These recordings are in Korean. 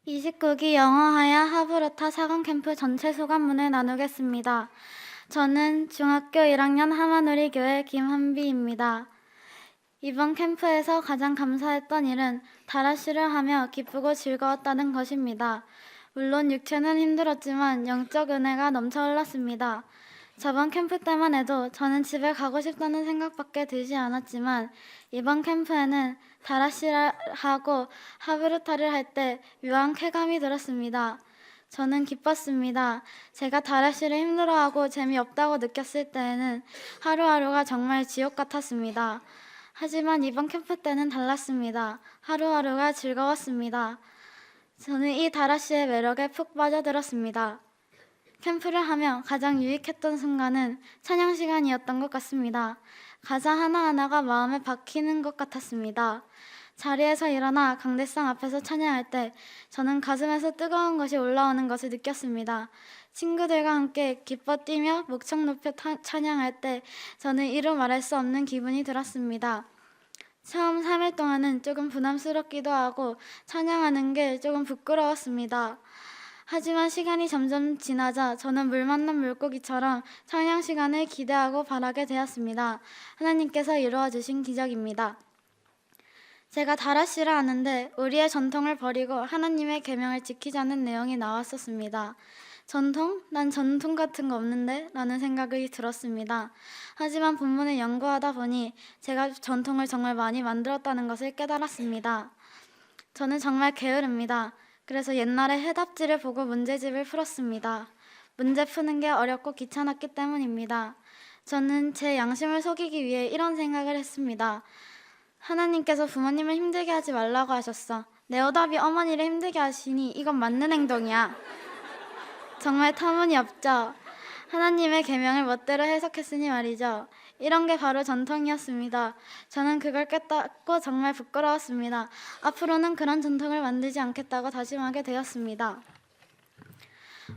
29기 영어하야 하브르타 4강 캠프 전체 소감문을 나누겠습니다. 저는 중학교 1학년 하마누리교회 김한비입니다. 이번 캠프에서 가장 감사했던 일은 다라씨를 하며 기쁘고 즐거웠다는 것입니다. 물론 육체는 힘들었지만 영적 은혜가 넘쳐 흘렀습니다. 저번 캠프 때만 해도 저는 집에 가고 싶다는 생각밖에 들지 않았지만 이번 캠프에는 다라씨를 하고 하브르타를 할 때 묘한 쾌감이 들었습니다. 저는 기뻤습니다. 제가 다라씨를 힘들어하고 재미없다고 느꼈을 때에는 하루하루가 정말 지옥 같았습니다. 하지만 이번 캠프 때는 달랐습니다. 하루하루가 즐거웠습니다. 저는 이 다라씨의 매력에 푹 빠져들었습니다. 캠프를 하며 가장 유익했던 순간은 찬양 시간이었던 것 같습니다. 가사 하나하나가 마음에 박히는 것 같았습니다. 자리에서 일어나 강대상 앞에서 찬양할 때 저는 가슴에서 뜨거운 것이 올라오는 것을 느꼈습니다. 친구들과 함께 기뻐 뛰며 목청 높여 찬양할 때 저는 이루 말할 수 없는 기분이 들었습니다. 처음 3일 동안은 조금 부담스럽기도 하고 찬양하는 게 조금 부끄러웠습니다. 하지만 시간이 점점 지나자 저는 물 만난 물고기처럼 찬양 시간을 기대하고 바라게 되었습니다. 하나님께서 이루어 주신 기적입니다. 제가 다라씨를 하는데 우리의 전통을 버리고 하나님의 계명을 지키자는 내용이 나왔었습니다. 전통? 난 전통 같은 거 없는데? 라는 생각이 들었습니다. 하지만 본문을 연구하다 보니 제가 전통을 정말 많이 만들었다는 것을 깨달았습니다. 저는 정말 게으릅니다. 그래서 옛날에 해답지를 보고 문제집을 풀었습니다. 문제 푸는 게 어렵고 귀찮았기 때문입니다. 저는 제 양심을 속이기 위해 이런 생각을 했습니다. 하나님께서 부모님을 힘들게 하지 말라고 하셨어. 내 오답이 어머니를 힘들게 하시니 이건 맞는 행동이야. 정말 터무니없죠? 하나님의 계명을 멋대로 해석했으니 말이죠. 이런 게 바로 전통이었습니다. 저는 그걸 깨닫고 정말 부끄러웠습니다. 앞으로는 그런 전통을 만들지 않겠다고 다짐하게 되었습니다.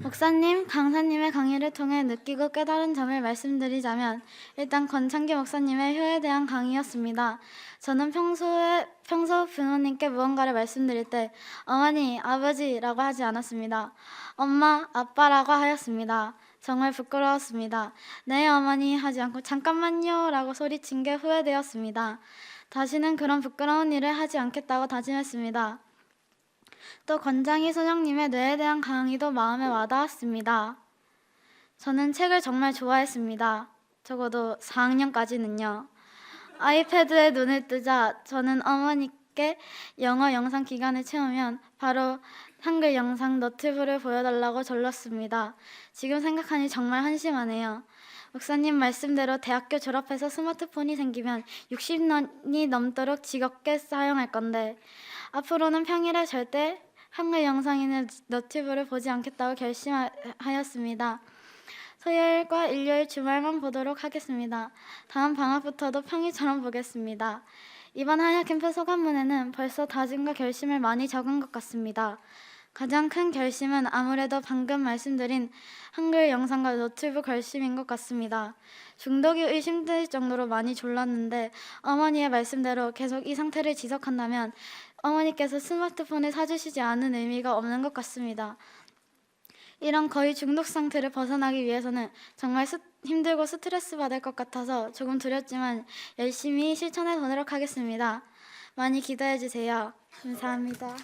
목사님, 강사님의 강의를 통해 느끼고 깨달은 점을 말씀드리자면 일단 권창기 목사님의 효에 대한 강의였습니다. 저는 평소 부모님께 무언가를 말씀드릴 때 어머니, 아버지라고 하지 않았습니다. 엄마, 아빠라고 하였습니다. 정말 부끄러웠습니다. 네 어머니 하지 않고 잠깐만요 라고 소리친 게 후회되었습니다. 다시는 그런 부끄러운 일을 하지 않겠다고 다짐했습니다. 또 권장희 소장님의 뇌에 대한 강의도 마음에 와닿았습니다. 저는 책을 정말 좋아했습니다. 적어도 4학년까지는요. 아이패드에 눈을 뜨자 저는 어머니께 영어 영상 기간을 채우면 바로 한글 영상 너튜브를 보여달라고 졸랐습니다. 지금 생각하니 정말 한심하네요. 목사님 말씀대로 대학교 졸업해서 스마트폰이 생기면 60년이 넘도록 즐겁게 사용할 건데 앞으로는 평일에 절대 한글 영상이나 너튜브를 보지 않겠다고 결심하였습니다. 토요일과 일요일 주말만 보도록 하겠습니다. 다음 방학부터도 평일처럼 보겠습니다. 이번 한야 캠프 소감문에는 벌써 다짐과 결심을 많이 적은 것 같습니다. 가장 큰 결심은 아무래도 방금 말씀드린 한글 영상과 너튜브 결심인 것 같습니다. 중독이 의심될 정도로 많이 졸랐는데 어머니의 말씀대로 계속 이 상태를 지속한다면 어머니께서 스마트폰을 사주시지 않은 의미가 없는 것 같습니다. 이런 거의 중독 상태를 벗어나기 위해서는 정말 힘들고 스트레스 받을 것 같아서 조금 두렵지만 열심히 실천해 보도록 하겠습니다. 많이 기대해 주세요. 감사합니다.